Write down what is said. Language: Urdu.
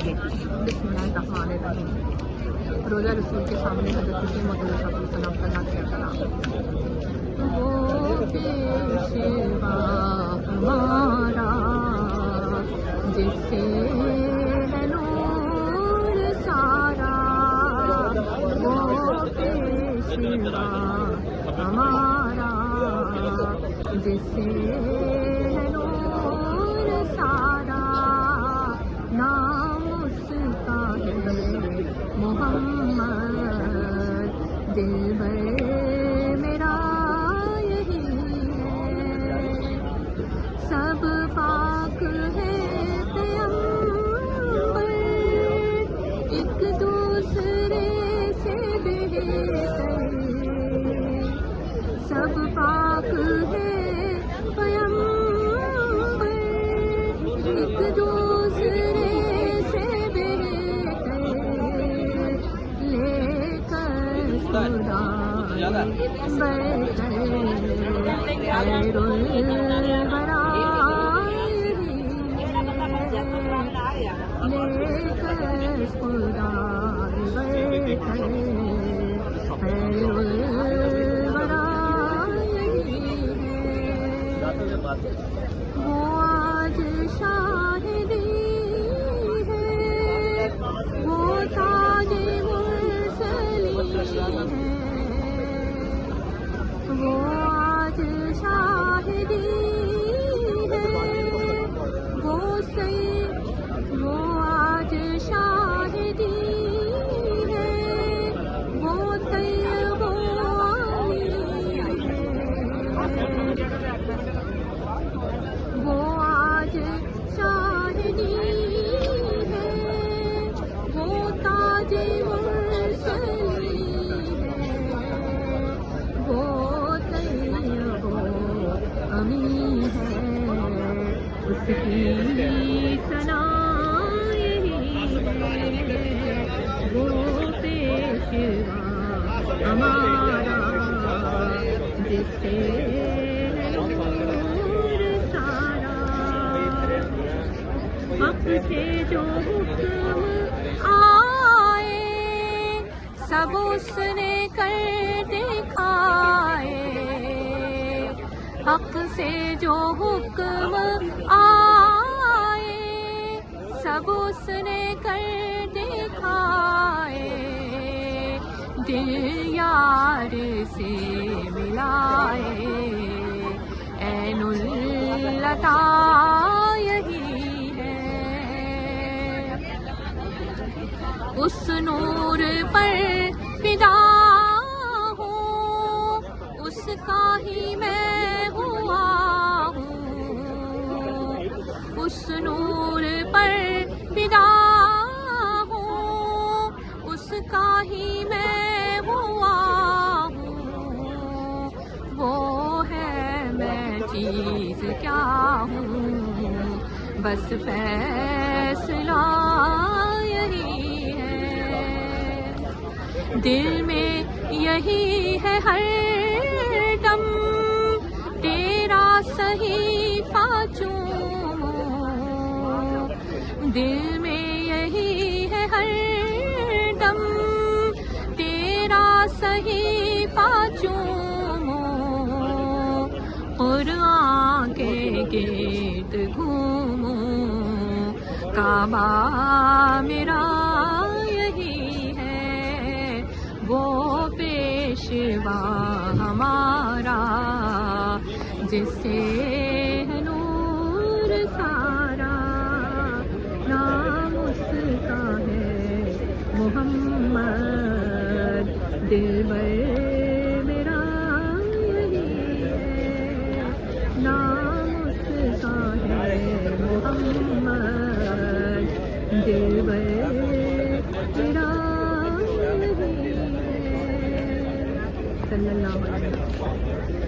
بسم اللہ الرحمن الرحیم۔ روزہ رسول کے سامنے حضرت مسیح موعود علیہ السلام کا نعت کلام۔ وہ پیشوا ہمارا جس سے ہے نور سارا، وہ پیشوا ہمارا جس سے ہے نور سارا، نام اس کا ہے محمد، دلبر میرا یہی ہے، سب پاک ہے پیغمبر، ایک دوسرے سے بہتر، سب پاک ہے پیغمبر، ایک دوسرے سے بہتر، لے کر خدا برتر، خیر الورا لے کر خدا برتر، خیر الورا وہ آج شاہدی ہے، وہ تاج مرسلین ہے، وہ آج شاہدی ہے، وہ آج شاہدی ہے، وہ طیب علی ہے، وہ آج شاہدی ہے، وہ تاج مرسلین ہے، وہ طیب امی ہے، اس کی ثنا یہی ہے، وہ پیشوا ہمارا جس سے حق سے جو حکم آئے سب اس نے کر دکھائے، حق سے جو حکم آئے سب اس نے کر دکھائے، دل یار سے ملائے، عین العطا یہی اس نور پر فدا ہوں، اس کا ہی میں ہوا ہوں، اس نور پر فدا ہوں، اس کا ہی میں ہوا ہوں، وہ ہے میں چیز کیا ہوں، بس فیصلہ یہی دل میں یہی ہے ہر دم، تیرا صحیفہ چوموں، دل میں یہی ہے ہر دم، تیرا صحیفہ چوموں، قرآن کے گرد گھوموں، کعبہ میرا وہ پیشوا ہمارا جس سے ہے نور سارا، نام اس کا ہے محمد، دلبر